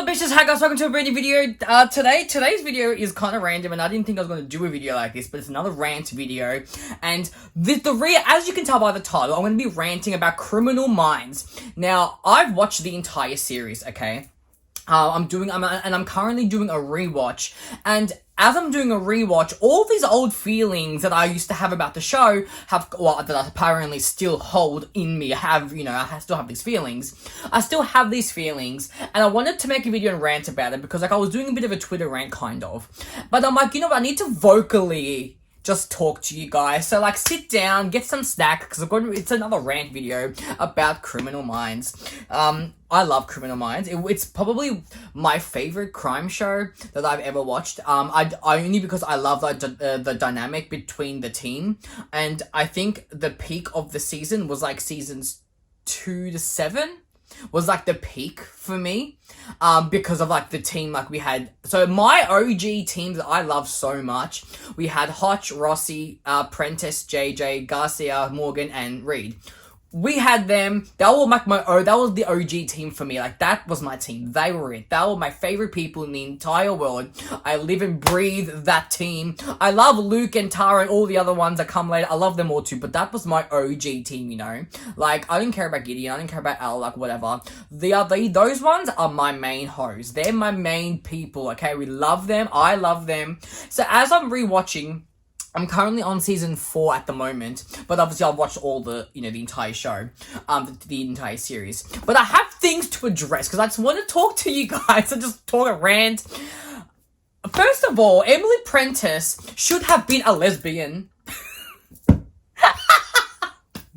bitches, how guys, welcome to a brand new video. Today's video is kind of random, and I didn't think I was going to do a video like this, but it's another rant video, and as you can tell by the title, I'm going to be ranting about Criminal Minds. Now, I've watched the entire series, okay? I'm currently doing a rewatch, and as I'm doing a rewatch, all these old feelings that I used to have about the show that I apparently still hold in me. I still have these feelings. I still have these feelings, and I wanted to make a video and rant about it because, I was doing a bit of a Twitter rant, kind of. But I'm like, I need to vocally just talk to you guys. So, sit down, get some snack, because it's another rant video about Criminal Minds. I love Criminal Minds. It's probably my favorite crime show that I've ever watched. I only because I love the dynamic between the team, and I think the peak of the season was seasons 2 to 7. Was the peak for me, because of the team we had. So my OG team that I love so much, we had Hotch, Rossi, Prentice, JJ, Garcia, Morgan, and Reed. We had them. That was the OG team for me. That was my team. They were it. They were my favorite people in the entire world. I live and breathe that team. I love Luke and Tara and all the other ones that come later. I love them all too, but that was my OG team, I didn't care about Gideon. I didn't care about Al, whatever. Those ones are my main hoes. They're my main people, okay? We love them. I love them. So as I'm rewatching, I'm currently on season 4 at the moment, but obviously I've watched all the entire show, the entire series. But I have things to address, because I just want to talk to you guys and just talk a rant. First of all, Emily Prentice should have been a lesbian.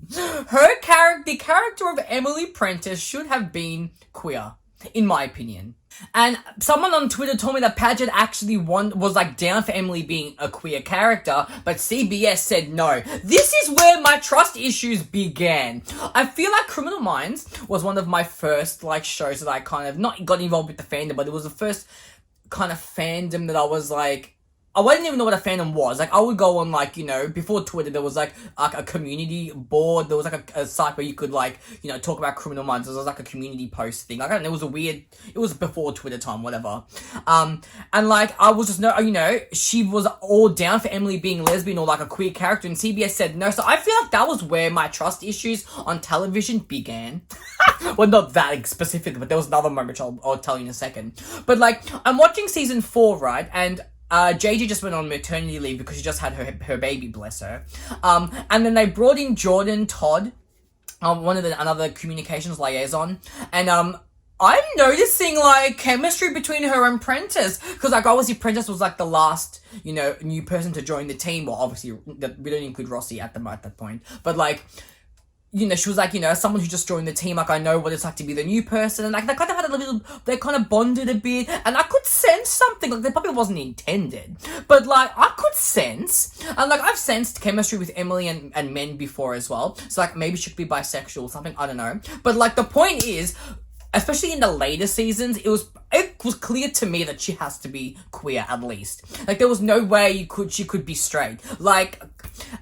The character of Emily Prentice should have been queer, in my opinion. And someone on Twitter told me that Paget actually was down for Emily being a queer character, but CBS said no. This is where my trust issues began. I feel like Criminal Minds was one of my first shows that I kind of not got involved with the fandom, but it was the first kind of fandom that I was I didn't even know what a fandom was. I would go on, before Twitter, there was, a community board. There was, a site where you could, talk about Criminal Minds. There was, a community post thing. I don't know, it was before Twitter time, whatever. And, I was just, she was all down for Emily being lesbian or, a queer character, and CBS said no. So I feel like that was where my trust issues on television began. Well, not that specific, but there was another moment which I'll tell you in a second. But, I'm watching season 4, right, and JJ just went on maternity leave because she just had her baby, bless her. And then they brought in Jordan Todd, another communications liaison, and I'm noticing chemistry between her and Prentice, because obviously Prentice was the last new person to join the team. Well, obviously we don't include Rossi at that point, but she was someone who just joined the team, I know what it's like to be the new person, and they kind of had they kind of bonded a bit, and I could sense something, that probably wasn't intended, but I could sense, and I've sensed chemistry with Emily and men before as well, so maybe she could be bisexual or something, I don't know, but the point is, especially in the later seasons, it was clear to me that she has to be queer, at least. There was no way she could be straight.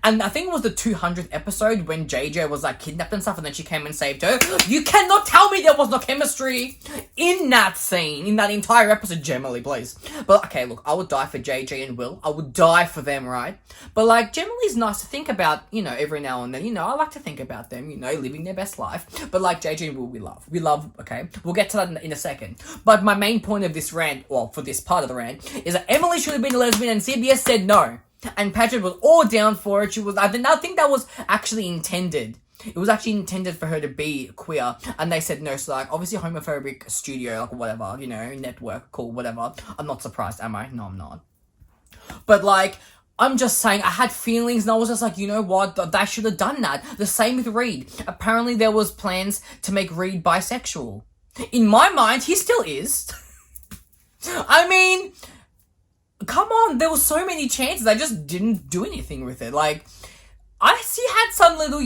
And I think it was the 200th episode when JJ was kidnapped and stuff, and then she came and saved her. You cannot tell me there was no chemistry in that scene, in that entire episode, Gemily, please. But okay, look, I would die for JJ and Will. I would die for them, right? But Gemilly's nice to think about, every now and then. I like to think about them, living their best life. But JJ and Will, we love, okay? We'll get to that in a second. But my main point of this rant, well, for this part of the rant, is that Emily should have been a lesbian and CBS said no. And Paget was all down for it. I think that was actually intended. It was actually intended for her to be queer. And they said no. So, obviously homophobic studio, whatever, network, cool, whatever. I'm not surprised, am I? No, I'm not. But, I'm just saying, I had feelings, and I was just you know what? They should have done that. The same with Reed. Apparently, there was plans to make Reed bisexual. In my mind, he still is. I mean, come on, there were so many chances. I just didn't do anything with it. He had some little,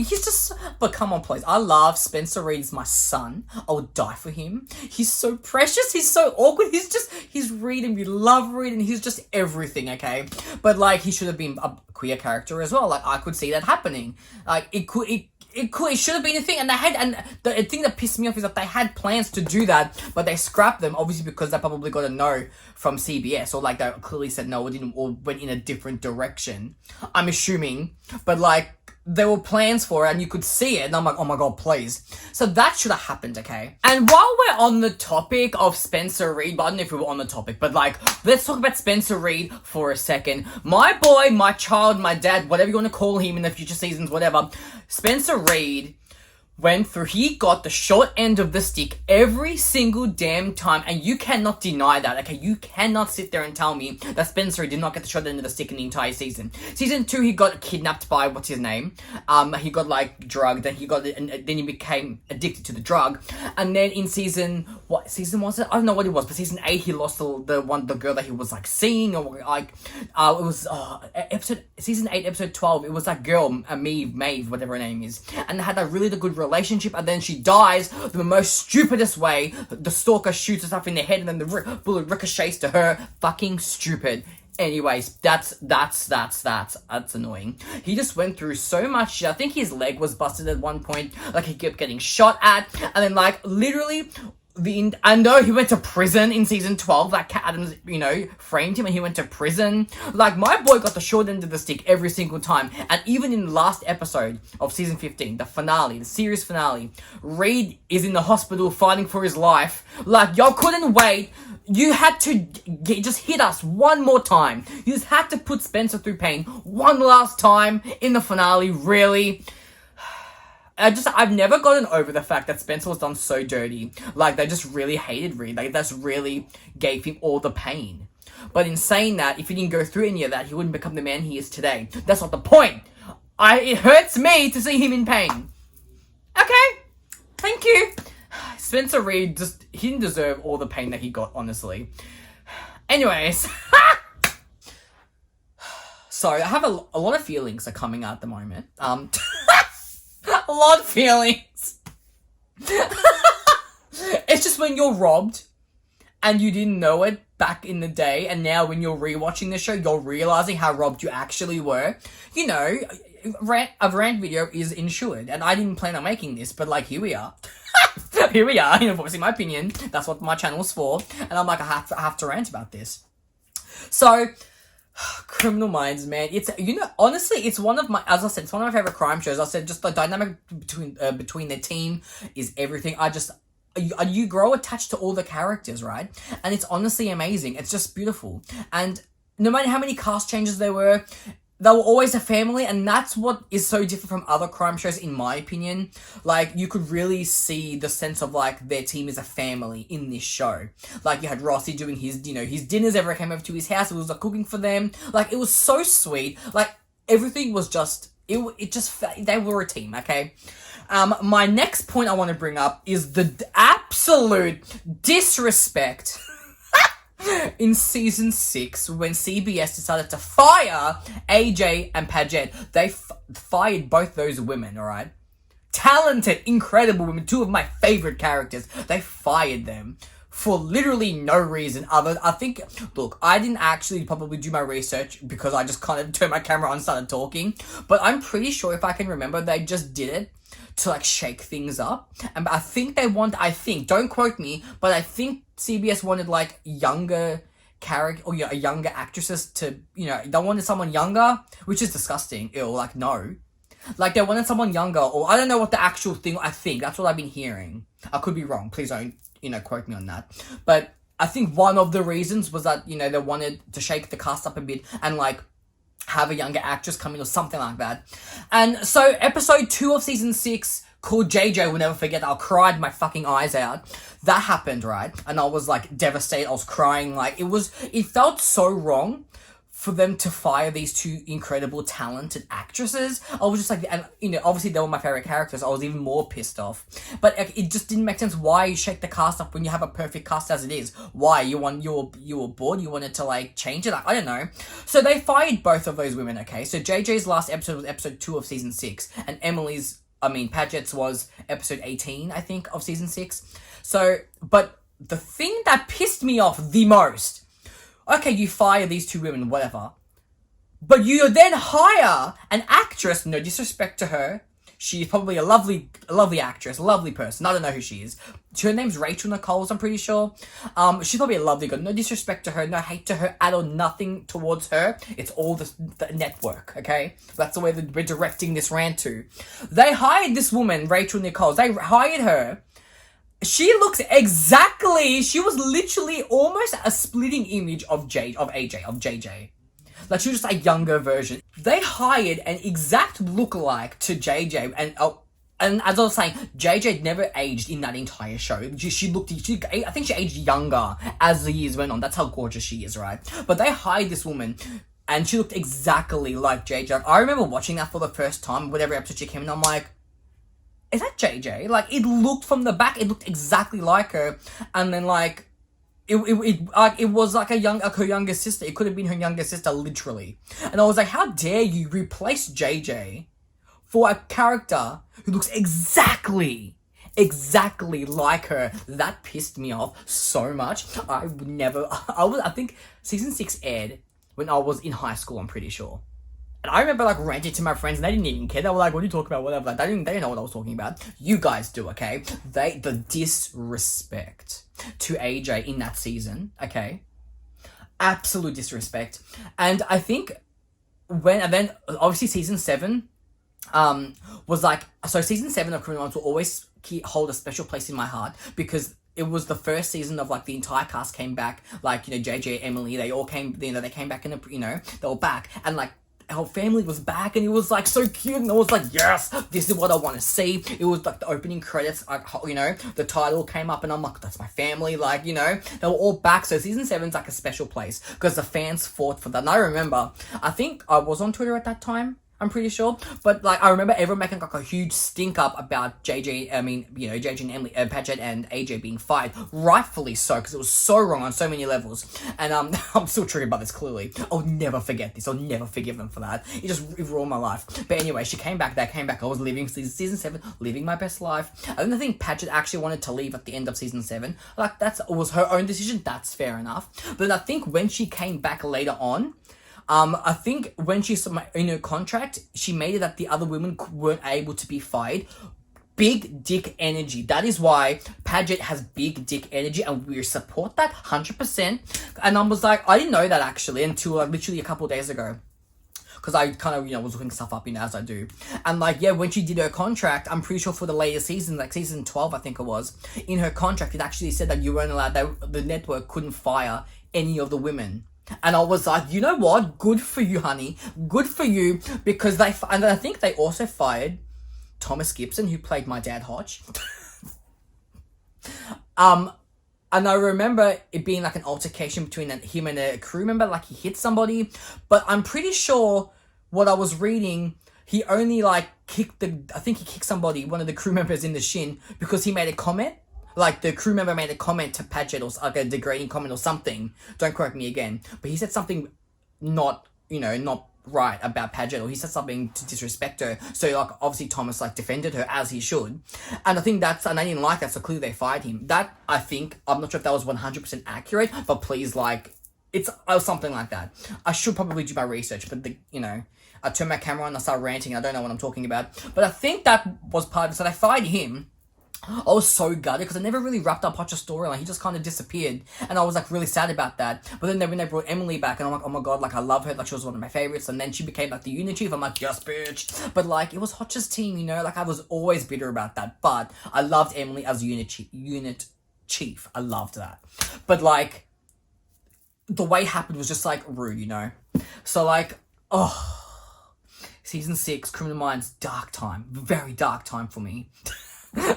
but come on, please. I love Spencer Reed. He's my son. I would die for him. He's so precious. He's so awkward. He's Reed, and we love Reed, and he's just everything, okay? But, he should have been a queer character as well. I could see that happening. It should have been a thing, and the thing that pissed me off is that they had plans to do that, but they scrapped them, obviously because they probably got a no from CBS, or like they clearly said no, or didn't, or went in a different direction. I'm assuming, but like there were plans for it, and you could see it, and I'm like, oh my god, please. So that should have happened, okay? And while we're on the topic of Spencer Reid, but I don't know if we were on the topic, but like, let's talk about Spencer Reid for a second. My boy, my child, my dad, whatever you want to call him in the future seasons, whatever, Spencer Reid he got the short end of the stick every single damn time, and you cannot deny that, okay? You cannot sit there and tell me that Spencer did not get the short end of the stick in the entire season. Season 2, he got kidnapped by, what's his name? He got, like, drugged, and then he became addicted to the drug, and then in what season was it? I don't know what it was, but season 8, he lost the girl that he was, like, seeing, or, like, it was, season 8, episode 12, it was that girl, Maeve, whatever her name is, and they had a really good relationship, and then she dies the most stupidest way. The stalker shoots herself in the head, and then the bullet ricochets to her. Fucking stupid. Anyways, that's annoying. He just went through so much shit. I think his leg was busted at one point. Like, he kept getting shot at, and then, like, literally I know he went to prison in season 12, like Cat Adams, framed him and he went to prison. Like, my boy got the short end of the stick every single time. And even in the last episode of season 15, the series finale, Reid is in the hospital fighting for his life. Like, y'all couldn't wait. You had to just hit us one more time. You just had to put Spencer through pain one last time in the finale, really. I've never gotten over the fact that Spencer was done so dirty. Like, they just really hated Reid. Like, that's really gave him all the pain. But in saying that, if he didn't go through any of that, he wouldn't become the man he is today. That's not the point. It hurts me to see him in pain. Okay. Thank you. Spencer Reid he didn't deserve all the pain that he got, honestly. Anyways. Sorry, I have a lot of feelings are coming out at the moment. A lot of feelings. It's just when you're robbed and you didn't know it back in the day, and now when you're rewatching the show, you're realizing how robbed you actually were. A rant video is insured, and I didn't plan on making this, but like, here we are. Here we are, voicing my opinion. That's what my channel's for, and I'm like, I have to rant about this. So, Criminal Minds, man. It's, honestly, it's one of my, as I said, it's one of my favorite crime shows. I said, just the dynamic between the team is everything. You grow attached to all the characters, right? And it's honestly amazing. It's just beautiful. And no matter how many cast changes there were, they were always a family, and that's what is so different from other crime shows, in my opinion. Like, you could really see the sense of, like, their team is a family in this show. Like, you had Rossi doing his dinners every came over to his house. It was, like, cooking for them. Like, it was so sweet. Like, everything was just, they were a team, okay? My next point I want to bring up is the absolute disrespect in season 6, when CBS decided to fire AJ and Paget. They fired both those women, alright? Talented, incredible women, two of my favorite characters. They fired them for literally no reason other. Look, I didn't actually probably do my research because I just kind of turned my camera on and started talking. But I'm pretty sure, if I can remember, they just did it to, like, shake things up. And I think don't quote me, but I think CBS wanted, like, younger character, or younger actresses to, they wanted someone younger, which is disgusting. Ew, like, no. Like, they wanted someone younger, or I don't know what the actual thing, I think. That's what I've been hearing. I could be wrong. Please don't, quote me on that. But I think one of the reasons was that, they wanted to shake the cast up a bit and, like, have a younger actress come in or something like that. And so episode 2 of season 6, called JJ, will never forget, I cried my fucking eyes out. That happened, right? And I was, like, devastated. I was crying. Like, it felt so wrong for them to fire these two incredible, talented actresses. I was just like, and, obviously they were my favorite characters. I was even more pissed off. But it just didn't make sense. Why you shake the cast up when you have a perfect cast as it is? Why? You were bored? You wanted to, like, change it? Like, I don't know. So they fired both of those women, okay? So JJ's last episode was episode 2 of season 6. And Paget's was episode 18, I think, of season 6. So, but the thing that pissed me off the most, okay, you fire these two women, whatever, but you then hire an actress, no disrespect to her, She's probably a lovely actress, a lovely person. I don't know who she is. Her name's Rachel Nicole, I'm pretty sure. She's probably a lovely girl. No disrespect to her, no hate to her at all, nothing towards her. It's all the network, okay? That's the way that we're directing this rant to. They hired this woman, Rachel Nicole. They hired her. She looks exactly, she was literally almost a splitting image of JJ. Like, she was just a younger version. They hired an exact lookalike to JJ, and as I was saying, JJ never aged in that entire show. I think she aged younger as the years went on. That's how gorgeous she is, right? But they hired this woman, and she looked exactly like JJ. Like, I remember watching that for the first time, whatever episode she came in, I'm like, is that JJ? Like, it looked from the back, it looked exactly like her, and then like, it was like her younger sister. It could have been her younger sister, literally. And I was like, how dare you replace JJ for a character who looks exactly like her? That pissed me off so much. I think season 6 aired when I was in high school, I'm pretty sure. And I remember like ranting to my friends and they didn't even care. They were like, what are you talking about? Whatever. Like, they didn't know what I was talking about. You guys do, okay? The disrespect to AJ in that season, okay? Absolute disrespect. And I think then obviously season 7 was like, so season 7 of Criminal Minds will always hold a special place in my heart because it was the first season of like the entire cast came back, like, you know, JJ, Emily, they all came, you know, they came back in they were back, and like our family was back, and it was like so cute, and I was like, yes, this is what I want to see. It was like the opening credits, like, you know, the title came up, and I'm like, that's my family, like, you know, they were all back. So season 7's like a special place because the fans fought for that. And I remember, I think I was on Twitter at that time, I'm pretty sure, but like I remember everyone making like a huge stink up about JJ and Emily, Paget and AJ being fired, rightfully so, because it was so wrong on so many levels. And I'm still triggered by this. Clearly, I'll never forget this. I'll never forgive them for that. It ruined my life. But anyway, she came back. I was living season 7, living my best life. I don't think Paget actually wanted to leave at the end of season 7. Like, that was her own decision. That's fair enough. But I think when she came back later on, I think when she in her contract, she made it that the other women weren't able to be fired. Big dick energy. That is why Paget has big dick energy, and we support that 100%. And I was like, I didn't know that actually until like literally a couple of days ago. Because I kind of, you know, was looking stuff up, you know, as I do. And like, yeah, when she did her contract, I'm pretty sure for the later season, like season 12, I think it was, in her contract, it actually said that you weren't allowed, the network couldn't fire any of the women. And I was like, you know what? Good for you, honey. Good for you. Because and I think they also fired Thomas Gibson, who played my dad Hodge. And I remember it being like an altercation between him and a crew member, like he hit somebody. But I'm pretty sure what I was reading, he only like he kicked somebody, one of the crew members in the shin, because he made a comment. Like, the crew member made a comment to Paget, or like a degrading comment or something. Don't correct me again. But he said something not right about Paget, or he said something to disrespect her. So, like, obviously Thomas, like, defended her, as he should. And I think and they didn't like that, so clearly they fired him. That, I think, I'm not sure if that was 100% accurate, but please, like, it was something like that. I should probably do my research, but, I turn my camera on and I start ranting, I don't know what I'm talking about. But I think that was part of it. So they fired him. I was so gutted because I never really wrapped up Hotch's storyline. He just kind of disappeared, and I was like really sad about that. But then when they brought Emily back, and I'm like, oh my god, like I love her, like she was one of my favorites. And then she became like the unit chief. I'm like, yes, bitch. But like it was Hotch's team, you know. Like I was always bitter about that. But I loved Emily as unit chief. I loved that. But like the way it happened was just like rude, you know. So like, season 6, Criminal Minds, dark time, very dark time for me.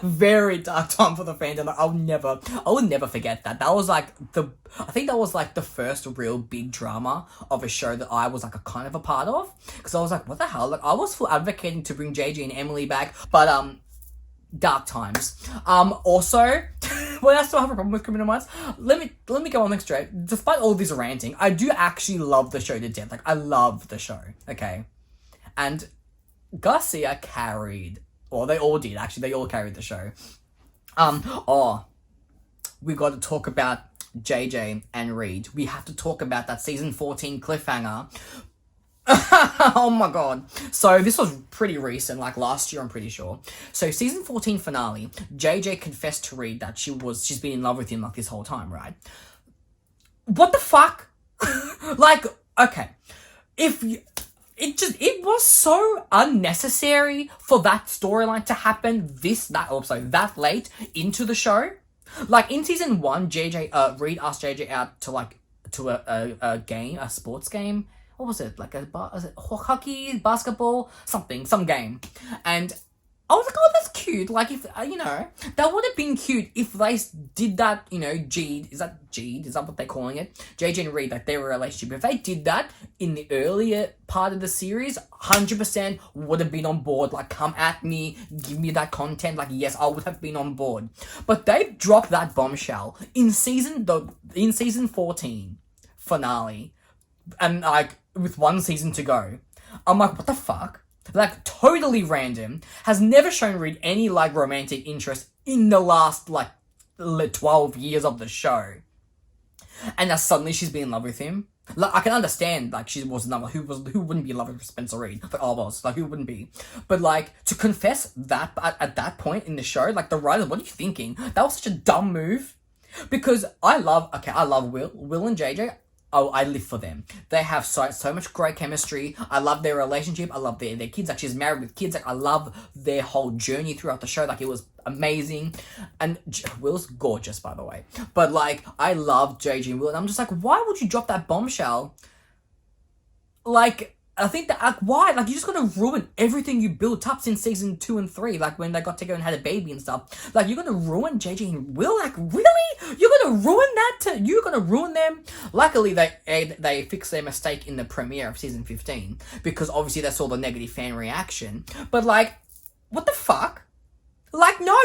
Very dark time for the fandom. Like, I will never forget that. That was like I think that was like the first real big drama of a show that I was like a kind of a part of. Because I was like, what the hell? Like I was full advocating to bring JJ and Emily back, but dark times. Also, well, I still have a problem with Criminal Minds. Let me go on next straight. Despite all this ranting, I do actually love the show to death. Like I love the show. Okay, and Garcia carried. Well, they all did, actually. They all carried the show. We got to talk about JJ and Reed. We have to talk about that season 14 cliffhanger Oh my god. So this was pretty recent, like last year, I'm pretty sure. So season 14 finale, JJ confessed to Reed that she's been in love with him like this whole time, right? What the fuck? Like, okay. If you, it was so unnecessary for that storyline to happen that late into the show. Like in season 1, Reed asked JJ out to a game, a sports game. What was it? Like was it hockey, basketball, some game. And I was like, oh, that's cute. Like, if, that would have been cute if they did that, G'd. Is that G'd? Is that what they're calling it? JJ and Reed, like, they were a relationship. If they did that in the earlier part of the series, 100% would have been on board. Like, come at me, give me that content. Like, yes, I would have been on board. But they dropped that bombshell in season 14 finale. And, like, with one season to go. I'm like, what the fuck? Like, totally random. Has never shown Reed any, like, romantic interest in the last, like, 12 years of the show. And now suddenly she's been in love with him. Like, I can understand, like, she was in love. Who wouldn't be in love with Spencer Reed? Like, all of us. Like, who wouldn't be? But, like, to confess that at that point in the show, like, the writers, what are you thinking? That was such a dumb move. Because I love Will and JJ. Oh, I live for them. They have so much great chemistry. I love their relationship. I love their kids. Like, she's married with kids. Like, I love their whole journey throughout the show. Like, it was amazing. And Will's gorgeous, by the way. But, like, I love JJ and Will. And I'm just like, why would you drop that bombshell? Like, I think that, why? Like, you're just gonna ruin everything you built up since season 2 and 3, like, when they got together and had a baby and stuff. Like, you're gonna ruin JJ and Will? Like, really? You're gonna ruin that you're gonna ruin them? Luckily, they fixed their mistake in the premiere of season 15, because obviously they saw the negative fan reaction. But, like, what the fuck? Like, no,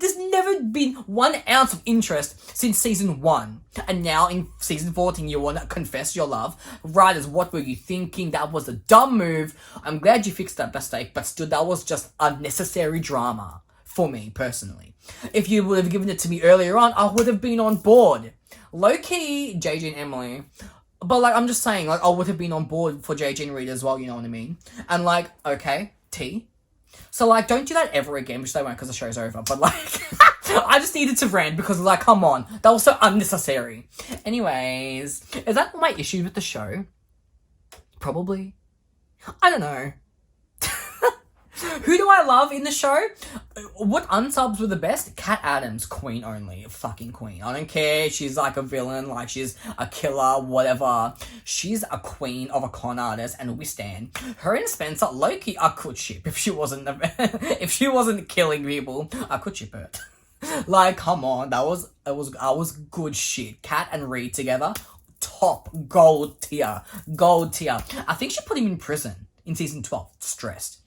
there's never been 1 ounce of interest since season 1. And now in season 14, you want to confess your love. Writers, what were you thinking? That was a dumb move. I'm glad you fixed that mistake, but still, that was just unnecessary drama for me, personally. If you would have given it to me earlier on, I would have been on board. Low-key, JJ and Emily. But, like, I'm just saying, like, I would have been on board for JJ and Reed as well, you know what I mean? And, like, okay, T. So, like, don't do that ever again, which they won't because the show's over. But, like, I just needed to rant because, like, come on. That was so unnecessary. Anyways, is that my issue with the show? Probably. I don't know. Who do I love in the show? What unsubs were the best? Kat Adams, queen only. Fucking queen. I don't care. She's like a villain, like she's a killer, whatever. She's a queen of a con artist, and we stand. Her and Spencer, low-key, I could ship if she wasn't killing people. I could ship her. Like, come on, that was good shit. Kat and Reed together, top gold tier. I think she put him in prison in season 12. Stressed.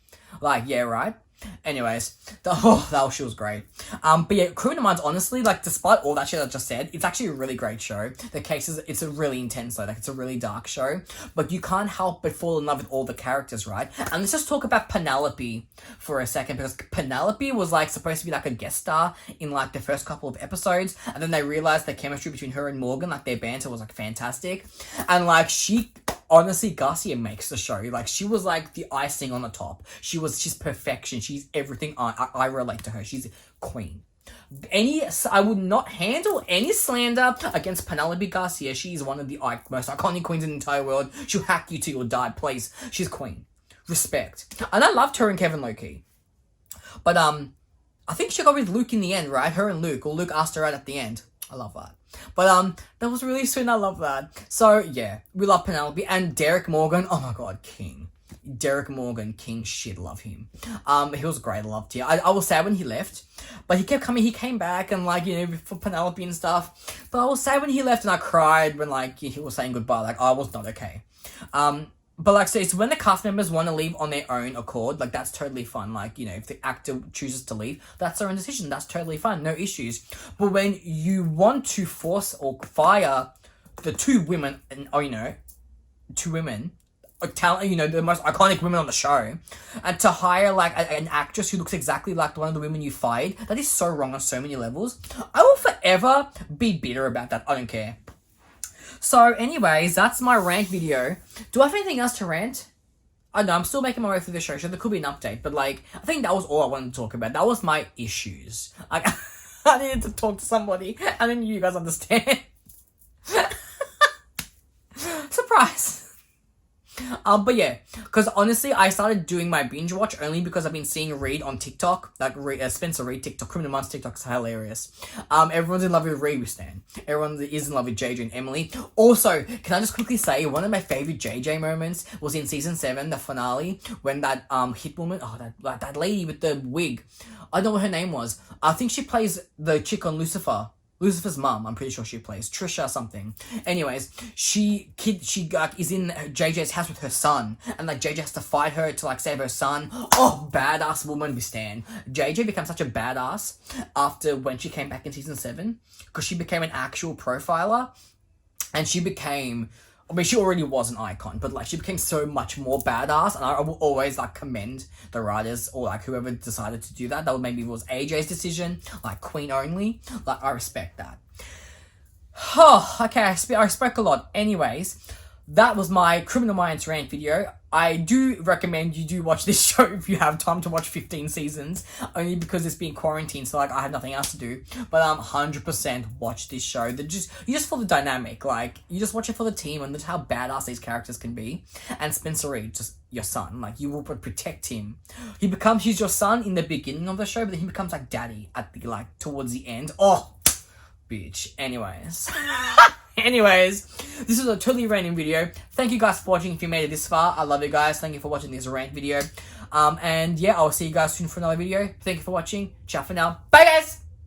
Like, yeah, right? Anyways, that she was great. But yeah, Criminal Minds, honestly, like, despite all that shit I just said, it's actually a really great show. The cases, it's a really intense, though. Like, it's a really dark show. But you can't help but fall in love with all the characters, right? And let's just talk about Penelope for a second, because Penelope was, like, supposed to be, like, a guest star in, like, the first couple of episodes. And then they realized the chemistry between her and Morgan, like, their banter was, like, fantastic. And, like, honestly, Garcia makes the show. Like, she was, like, the icing on the top. She's perfection. She's everything. I relate to her. She's queen. I would not handle any slander against Penelope Garcia. She's one of the most iconic queens in the entire world. She'll hack you till you die, please. She's queen. Respect. And I loved her and Kevin low-key. But, I think she got with Luke in the end, right? Her and Luke. Or Luke asked her out at the end. I love that. But, that was really sweet and I love that. So, yeah. We love Penelope. And Derek Morgan. Oh my god, king. Derek Morgan, king shit, love him. He was great, I loved him. I was sad when he left, but he kept coming, he came back and, like, you know, for Penelope and stuff. But I was sad when he left and I cried when, like, he was saying goodbye. Like, I was not okay. But, like, so it's when the cast members want to leave on their own accord, like, that's totally fun. Like, you know, if the actor chooses to leave, that's their own decision. That's totally fine. No issues. But when you want to force or fire the two women, talent, you know, the most iconic women on the show, and to hire, like, an actress who looks exactly like one of the women you fired, that is so wrong on so many levels. I will forever be bitter about that. I don't care. So anyways, that's my rant video. Do I have anything else to rant? I don't know, I'm still making my way through the show, so there could be an update. But like, I think that was all I wanted to talk about. That was my issues. Like, I needed to talk to somebody, and then you guys understand. Surprise. But yeah, because honestly, I started doing my binge watch only because I've been seeing Reed on TikTok, like Spencer Reed TikTok, Criminal Minds TikTok's hilarious. Everyone's in love with Reed with Stan. Everyone is in love with JJ and Emily. Also, can I just quickly say, one of my favorite JJ moments was in season 7, the finale, when that hit woman, that lady with the wig, I don't know what her name was. I think she plays the chick on Lucifer's mum, I'm pretty sure she plays Trisha something. Anyways, she is in JJ's house with her son, and like JJ has to fight her to like save her son. Oh, badass woman we stand. JJ became such a badass after when she came back in season 7, because she became an actual profiler, and she became. I mean, she already was an icon, but like she became so much more badass, and I will always like commend the writers or like whoever decided to do that. That maybe was AJ's decision, like Queen only. Like I respect that. Oh, okay, I spoke a lot. Anyways, that was my Criminal Minds rant video. I do recommend you do watch this show if you have time to watch 15 seasons, only because it's been quarantined, so like I have nothing else to do. But 100% watch this show. You just for the dynamic, like you just watch it for the team and just how badass these characters can be. And Spencer Reed, just your son, like you will protect him. He's your son in the beginning of the show, but then he becomes like daddy at the like towards the end. Oh, bitch. Anyways, this is a totally random video. Thank you guys for watching. If you made it this far, I love you guys. Thank you for watching this rant video. And yeah, I'll see you guys soon for another video. Thank you for watching. Ciao for now. Bye guys!